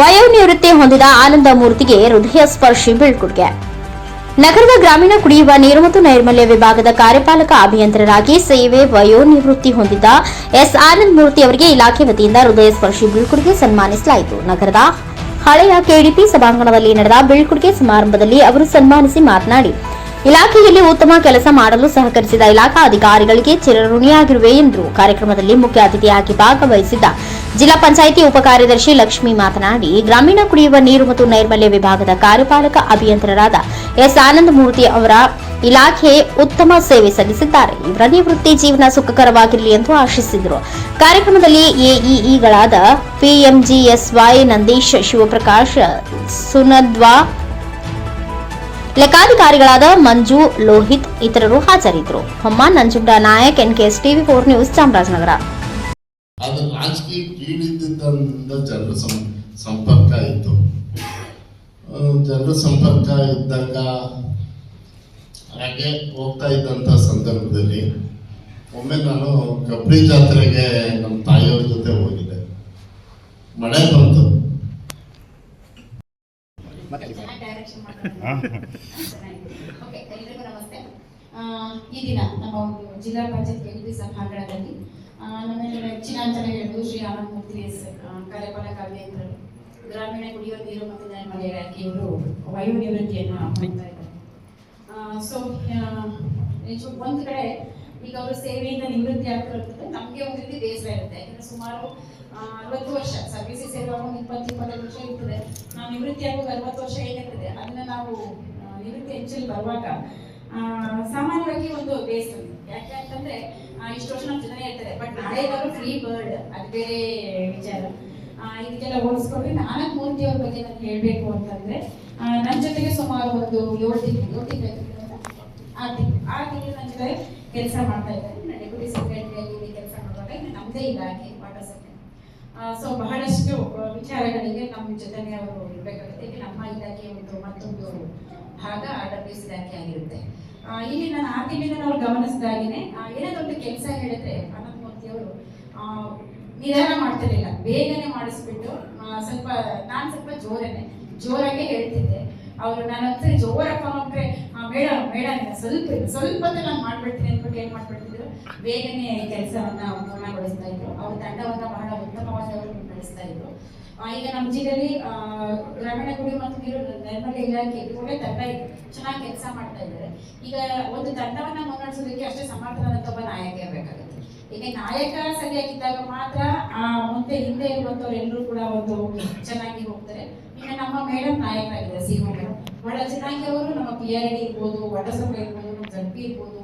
ವಯೋನಿವೃತ್ತಿ ಹೊಂದಿದ ಆನಂದ ಮೂರ್ತಿಗೆ ಹೃದಯ ಸ್ಪರ್ಶಿ ಬೀಳ್ಕೊಡುಗೆ. ನಗರದ ಗ್ರಾಮೀಣ ಕುಡಿಯುವ ನೀರು ಮತ್ತು ನೈರ್ಮಲ್ಯ ವಿಭಾಗದ ಕಾರ್ಯಪಾಲಕ ಅಭಿಯಂತರರಾಗಿ ಸೇವೆ ವಯೋನಿವೃತ್ತಿ ಹೊಂದಿದ್ದ ಎಸ್ ಆನಂದ್ ಮೂರ್ತಿ ಅವರಿಗೆ ಇಲಾಖೆ ವತಿಯಿಂದ ಹೃದಯ ಸ್ಪರ್ಶಿ ಬೀಳ್ಕೊಡುಗೆ ಸನ್ಮಾನಿಸಲಾಯಿತು. ನಗರದ ಹಳೆಯ ಕೆಡಿಪಿ ಸಭಾಂಗಣದಲ್ಲಿ ನಡೆದ ಬೀಳ್ಕೊಡುಗೆ ಸಮಾರಂಭದಲ್ಲಿ ಅವರು ಸನ್ಮಾನಿಸಿ ಮಾತನಾಡಿ, ಇಲಾಖೆಯಲ್ಲಿ ಉತ್ತಮ ಕೆಲಸ ಮಾಡಲು ಸಹಕರಿಸಿದ ಇಲಾಖಾ ಅಧಿಕಾರಿಗಳಿಗೆ ಚಿರಋಣಿಯಾಗಿರುವೆ ಎಂದರು. ಕಾರ್ಯಕ್ರಮದಲ್ಲಿ ಮುಖ್ಯ ಅತಿಥಿಯಾಗಿ ಭಾಗವಹಿಸಿದ್ದ ಜಿಲ್ಲಾ ಪಂಚಾಯಿತಿ ಉಪ ಕಾರ್ಯದರ್ಶಿ ಲಕ್ಷ್ಮಿ ಮಾತನಾಡಿ, ಗ್ರಾಮೀಣ ಕುಡಿಯುವ ನೀರು ಮತ್ತು ನೈರ್ಮಲ್ಯ ವಿಭಾಗದ ಕಾರ್ಯಪಾಲಕ ಅಭಿಯಂತರರಾದ ಎಸ್ ಆನಂದ್ ಮೂರ್ತಿ ಅವರ ಇಲಾಖೆ ಉತ್ತಮ ಸೇವೆ ಸಲ್ಲಿಸಿದ್ದಾರೆ. ಇವರ ನಿವೃತ್ತಿ ಜೀವನ ಸುಖಕರವಾಗಿರಲಿ ಎಂದು ಆಶಿಸಿದರು. ಕಾರ್ಯಕ್ರಮದಲ್ಲಿ ಎಇಇಗಳಾದ ಪಿಎಂಜಿಎಸ್ವೈ ನಂದೀಶ್, ಶಿವಪ್ರಕಾಶ್, ಸುನದ್ವಾ, ಲೆಕ್ಕಾಧಿಕಾರಿಗಳಾದ ಮಂಜು, ಲೋಹಿತ್ ಇತರರು ಹಾಜರಿದ್ದರು. Homma Nanjunda Nayak, NKS TV4 news, Chamarajanagar. ಅದು ರಾಜಕೀಯ ಕೀಳಿದ್ದಿಂದ ಜನರ ಸಂಪರ್ಕ ಇತ್ತು. ಜನರ ಸಂಪರ್ಕ ಇದ್ದಾಗ ಹಾಗೆ ಹೋಗ್ತಾ ಇದ್ದಂಥ ಸಂದರ್ಭದಲ್ಲಿ ಒಮ್ಮೆ ನಾನು ಕಬ್ರಿ ಜಾತ್ರೆಗೆ ನಮ್ಮ ತಾಯಿಯವ್ರ ಜೊತೆ ಹೋಗಿದ್ದೆ. ಮಳೆ ಬಂತು. ಎಲ್ಲರಿಗೂ ನಮಸ್ತೆ. ಈ ದಿನ ನಮ್ಮ ಜಿಲ್ಲಾ ಪಂಚಾಯತ್ ಕೆಡಿಪಿ ಸಭಾಂಗಣದಲ್ಲಿ ನಮ್ಮೆಲ್ಲರ ನೆಚ್ಚಿನ ಅಂತಾನೆ ಹೇಳುವುದು ಶ್ರೀ ಆನಂದ್ ಮೂರ್ತಿ ಕಾರ್ಯಪಾಲಕ ಅಭಿಯಂತರರು, ಗ್ರಾಮೀಣ ಕುಡಿಯುವ ನೀರು ಮತ್ತು ನೈರ್ಮಲ್ಯ ಇಲಾಖೆಯವರು ವಯೋನಿವೃತ್ತಿಯನ್ನು ಮಾಡ್ತಾ ಇದ್ದಾರೆ. ಸೊ ಒಂದು ಕಡೆ ಈಗ ಅವರು ಸೇವೆಯಿಂದ ನಿವೃತ್ತಿ ಆಗ್ತಿರೋದ್ರಿಂದ ನಮಗೆ ಒಂದು ರೀತಿ ಬೇಸರ ಇರುತ್ತೆ. ಯಾಕಂದ್ರೆ ಸುಮಾರು 60 ವರ್ಷ ಸರ್ವಿಸ್ ಸೇವೆ 20-25 ವರ್ಷ ಇರ್ತದೆ. ನಾವು ನಿವೃತ್ತಿ ಆಗುವಾಗ 60 ವರ್ಷ ಏನಿರ್ತದೆ ಅದನ್ನ ನಾವು ನಿವೃತ್ತಿ ಹೆಂಚಲ್ಲಿ ಬರುವಾಗ ಸಾಮಾನ್ಯವಾಗಿ ಒಂದು ಬೇಸರ. ಯಾಕೆ ಅಂತಂದ್ರೆ ಇಷ್ಟು ವರ್ಷ ನಮ್ಮ ಜನ ಇರ್ತಾರೆ, ಬಟ್ ನಾಳೆದವರು ಫ್ರೀ ಬರ್ಡ್, ಅದು ಬೇರೆ ವಿಚಾರ. ಇದಕ್ಕೆಲ್ಲ ಹೋಲಿಸ್ಕೊಂಡ್ರೆ ಆನಂದ್ ಮೂರ್ತಿ ಅವ್ರ ಬಗ್ಗೆ ನಾನು ಹೇಳ್ಬೇಕು ಅಂತಂದ್ರೆ, ನನ್ನ ಜೊತೆಗೆ ಸುಮಾರು ಒಂದು 7 ತಿಂಗಳು ಆ ತಿಂಗಳು ನನ್ನ ಜೊತೆ ಕೆಲಸ ಮಾಡ್ತಾ ಇದ್ದಾರೆ. ನಾನು ಡೆಪ್ಯೂಟಿ ಸೆಕ್ರೆಟರಿಯಾಗಿ ಕೆಲಸ ಮಾಡುವಾಗ ನಮ್ಮದೇ ಇಲಾಖೆ ವಾಟರ್ ಸಪ್ಲೈ. ಸೊ ಬಹಳಷ್ಟು ವಿಚಾರಗಳಿಗೆ ನಮ್ಮ ಜೊತೆಗೆ ಅವರು ಇರಬೇಕಾಗುತ್ತೆ. ನಮ್ಮ ಇಲಾಖೆ ಮತ್ತೊಂದು ಭಾಗ RWS ಇಲಾಖೆ ಆಗಿರುತ್ತೆ. ಇಲ್ಲಿ ನಾನು ಆ ತಿಂಗಳಿಂದ ನಾವು ಗಮನಿಸಿದಾಗೇನೆ ಏನಾದೊಂದು ಕೆಲಸ ಹೇಳಿದ್ರೆ ಆನಂದ್ ಮೂರ್ತಿ ಅವರು ನಿಧಾನ ಮಾಡ್ತಿರ್ಲಿಲ್ಲ, ಬೇಗನೆ ಮಾಡಿಸ್ಬಿಟ್ಟು ನಾನು ಸ್ವಲ್ಪ ಜೋರಾಗೆ ಹೇಳ್ತಿದ್ದೆ. ಅವರು ನಾನು ಒಂದ್ಸರಿ ಜೋರಪ್ಪ ಅಂದ್ರೆ ಮೇಡಮ್ ಸ್ವಲ್ಪ ನಾನು ಮಾಡ್ಬಿಡ್ತೀನಿ ಅಂದ್ಬಿಟ್ಟು ಏನ್ ಮಾಡ್ಬಿಡ್ತಿದ್ರು, ಬೇಗನೆ ಕೆಲಸವನ್ನ ಪೂರ್ಣಗೊಳಿಸ್ತಾ ಇದ್ರು. ಅವ್ರ ತಂಡವನ್ನ ಬಹಳ ಉತ್ತಮವಾಗಿ ಅವರು ನಡೆಸ್ತಾ ಇದ್ರು. ಈಗ ನಮ್ಮ ಜಿಲ್ಲೆಯಲ್ಲಿ ಗ್ರಾಮೀಣ ಕುಡಿಯುವ ಮತ್ತು ನೀರು ನೈರ್ಮಲ್ಯ ಇಲಾಖೆ ಒಳ್ಳೆ ತಂಡ ಇದೆ, ಚೆನ್ನಾಗಿ ಕೆಲಸ ಮಾಡ್ತಾ ಇದ್ದಾರೆ. ಈಗ ಒಂದು ತಂಡವನ್ನ ಮುನ್ನಡೆಸೋದಕ್ಕೆ ಅಷ್ಟೇ ಸಮರ್ಥವಾದಂತ ಒಬ್ಬ ನಾಯಕ ಇರಬೇಕಾಗುತ್ತೆ. ಈಗ ನಾಯಕ ಸರಿಯಾಗಿದ್ದಾಗ ಮಾತ್ರ ಮುಂದೆ ಹಿಂದೆ ಇರುವಂತವ್ರು ಎಲ್ಲರೂ ಕೂಡ ಒಂದು ಚೆನ್ನಾಗಿ ಹೋಗ್ತಾರೆ. ಈಗ ನಮ್ಮ ಮೇಡಮ್ ನಾಯಕರಾಗಿದ್ದಾರೆ, ಸಿ ಮೇಡಮ್ ಬಹಳ ಚೆನ್ನಾಗಿ ಅವರು ನಮ್ಮ PRD ಇರ್ಬೋದು, ವಾಟರ್ ಸಪ್ಲೈ ಇರ್ಬೋದು, ನಮ್ಮ ZP ಇರ್ಬೋದು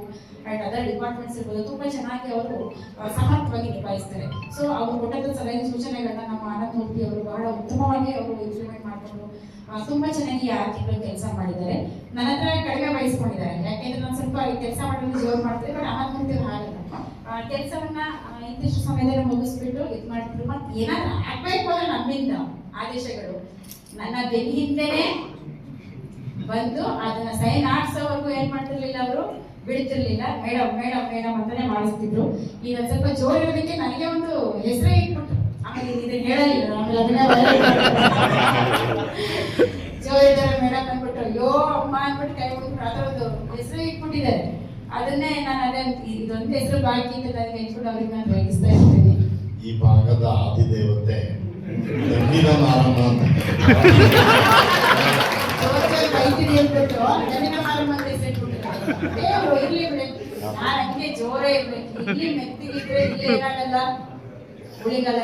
ಅಂಡ್ ಅದರ್ ಡಿಪಾರ್ಟ್ಮೆಂಟ್ಸ್ ಇರ್ಬೋದು, ತುಂಬಾ ಚೆನ್ನಾಗಿ ಅವರು ಸಮರ್ಥವಾಗಿ ನಿಭಾಯಿಸ್ತಾರೆ. ಸೊ ಅವರು ಕೊಟ್ಟಂತ ಸಲಹೆ ಸೂಚನೆಗಳನ್ನ ನಮ್ಮ ಆನಂದ್ ಮೂರ್ತಿ ಅವರು ಬಹಳ ಉತ್ತಮವಾಗಿ ಅವರು ಇಂಪ್ಲಿಮೆಂಟ್ ಮಾಡಿಕೊಂಡು ತುಂಬಾ ಚೆನ್ನಾಗಿ ಆ ತಿಂಗಳು ಕೆಲಸ ಮಾಡಿದ್ದಾರೆ. ನನ್ನ ಹತ್ರ ಕಡಿಮೆ ವಹಿಸ್ಕೊಂಡಿದ್ದಾರೆ. ಯಾಕೆಂದ್ರೆ ನಾನು ಸ್ವಲ್ಪ ಕೆಲಸ ಮಾಡೋದು ಜೋರು ಮಾಡ್ತಾರೆ, ಬಟ್ ಆನಂದ್ ಮೂರ್ತಿ ಅವರು ಹಾಗಲ್ಲ. ಕೆಲಸವನ್ನ ಇಂತಿಷ್ಟು ಸಮಯದಲ್ಲಿ ಮುಗಿಸ್ಬಿಟ್ಟು ಇದು ಮಾಡ್ತಿದ್ರು. ಮತ್ತೆ ಏನಾದ್ರೂ ಆಗ್ಬೇಕು ಅಂದ್ರೆ ನಮ್ಮಿಂದ ಆದೇಶಗಳು ನನ್ನ ಬೆನ್ನ ಹಿಂದೆನೆ ಬಂದು ಅದನ್ನ ಸೈನ್ ಹಾಕ್ಸೋವರೆಗೂ ಏನ್ ಮಾಡ್ತಿರ್ಲಿಲ್ಲ, ಅವರು ಬಿಡ್ತಿರ್ಲಿಲ್ಲ. ಮೇಡಮ್ ಅಂತಾನೆ ಮಾಡಿಸ್ತಿದ್ರು. ಈಗ ಸ್ವಲ್ಪ ಜೋರ್ ಇರೋದಕ್ಕೆ ನನಗೆ ಒಂದು ಹೆಸರೇ ಇಟ್ಬಿಟ್ರು. ಆಮೇಲೆ ಇದನ್ನ ಹೇಳಲಿಲ್ಲ, ಆಮೇಲೆ ಅದನ್ನ ಜೋರ್ ಇದ್ದಾರೆ ಮೇಡಮ್ ಅಂದ್ಬಿಟ್ಟು ಅಯ್ಯೋ ಅಮ್ಮ ಅಂದ್ಬಿಟ್ಟು ಕೈ ಬಿಟ್ಬಿಟ್ಟು ಆ ಥರ ಒಂದು ಹೆಸರೇ ಇಟ್ಬಿಟ್ಟಿದ್ದಾರೆ. ಅದನ್ನೇ ನಾನು ಇದೊಂದು ಹೆಸರು ಬಾಕಿ ಅಂತ ನನಗೆ ಇಟ್ಬಿಟ್ಟು ಅವ್ರಿಗೆ ನಾನು ರೇಗಿಸ್ತಾ ಇರ್ತೀನಿ. ಈ ಭಾಗದ ಆದಿದೇವತೆ ಜೋರೇ ಇರ್ಬೇಕು. ಇಲ್ಲಿ ಮೆತ್ತಿಗಿದ್ರೆ ಇಲ್ಲಿ ಏನಾಗಲ್ಲ, ಉಳಿಗಲ್ಲ.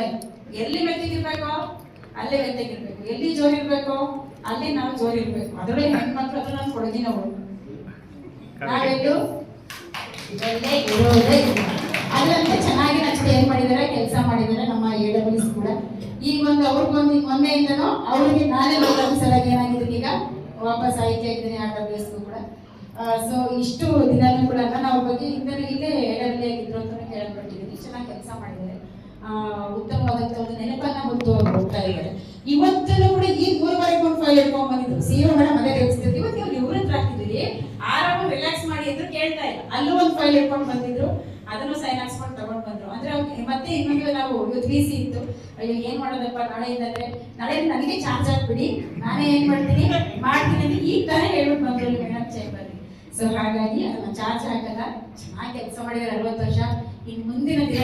ಎಲ್ಲಿ ಮೆತ್ತಿಗಿರ್ಬೇಕು ಅಲ್ಲೇ ಮೆತ್ತಿಗಿರ್ಬೇಕು, ಎಲ್ಲಿ ಜೋರ್ ಇರ್ಬೇಕು ಅಲ್ಲಿ ನಾವು ಜೋರ್ ಇರ್ಬೇಕು. ಅದರೊಳಗೆ ಹೆಣ್ಮಕ್ಳು ಹತ್ರ ನಾನು ಕೊಡಗಿನವಳು, ನಾವೆಲ್ಲೂ ಇದರಲ್ಲೇ ಇರೋದೇ ಇಲ್ಲ. ಅಲ್ಲಂತೆ ಚೆನ್ನಾಗಿ ನಚ್ಚೆ ಏನ್ ಮಾಡಿದಾರೆ, ಕೆಲಸ ಮಾಡಿದಾರೆ ನಮ್ಮ AWS ಕೂಡ. ಈಗ ಒಂದು ಅವ್ರಿಗೊಂದು ಮೊನ್ನೆಯಿಂದನೂ ಅವ್ರಿಗೆ ನಾನೇ ಸಲಹೆ ಏನಾಗಿದೆ, ಈಗ ವಾಪಸ್ ಆಯ್ಕೆ ಆಗಿದ್ದೀನಿ RWS ಕೂಡ. ಸೊ ಇಷ್ಟು ದಿನನೂ ಕೂಡ ನಾನು ಅವ್ರ ಬಗ್ಗೆ ಇಲ್ಲೇ ಎಡವಲ್ಲಿ ಆಗಿದ್ರು ಅಂತ ಕೇಳಲ್ಪಟ್ಟಿದ್ದೀನಿ. ಚೆನ್ನಾಗಿ ಕೆಲಸ ಮಾಡಿದ್ದಾರೆ, ಉತ್ತಮವಾದಂತ ಒಂದು ನೆನಪನ್ನ ಹೊತ್ತು ಹೋಗ್ತಾ ಇದ್ದಾರೆ. ಇವತ್ತೂ ಕೂಡ ಈ 3:30 ಫೈಲ್ ಹಿಡ್ಕೊಂಡ್ ಬಂದಿದ್ರು. CEO ಮೇಡಮ್ ಅದೇ ತಿಳಿಸ್ತಿದ್ರು, ಇವತ್ತು ನೀವು ನಿವೃತ್ತಿ ಆಗ್ತಿದ್ದೀರಿ, ಆರಾಮ ರಿಲ್ಯಾಕ್ಸ್ ಮಾಡಿ ಅಂತ ಕೇಳ್ತಾ ಇಲ್ಲ. ಅಲ್ಲೂ ಒಂದು ಫೈಲ್ ಹಿಡ್ಕೊಂಡು ಬಂದಿದ್ರು, ಅದನ್ನು ಸೈನ್ ಹಾಕ್ಸ್ಕೊಂಡು ತಗೊಂಡ್ ಬಂದ್ರು. ಮತ್ತೆ ಇನ್ನೊಂದು ನಾವು ಇವತ್ತು ವಿ ಸಿ ಇತ್ತು, ಅಯ್ಯೋ ಏನ್ ಮಾಡೋದಪ್ಪ ನಾಳೆಯಿಂದ ಅಂದ್ರೆ ನಾಳೆ ನನಗೆ ಚಾರ್ಜ್ ಹಾಕ್ಬಿಡಿ, ನಾನೇ ಏನ್ ಮಾಡ್ತೀನಿ ಅಂತ ಈಗ ತಾನೇ ಹೇಳ್ಬಿಟ್ಟು ಬಂದ್ರು ಮೇಡಮ್ ಚೇಂಬರ್. ಸೊ ಹಾಗಾಗಿ ಅದನ್ನ ಚಾರ್ಜ್ ಹಾಕಲ್ಲ, ಚೆನ್ನಾಗಿ ಕೆಲಸ ಮಾಡಿದ್ರೆ 60 ವರ್ಷ. ಇನ್ನು ಮುಂದಿನ ದಿನ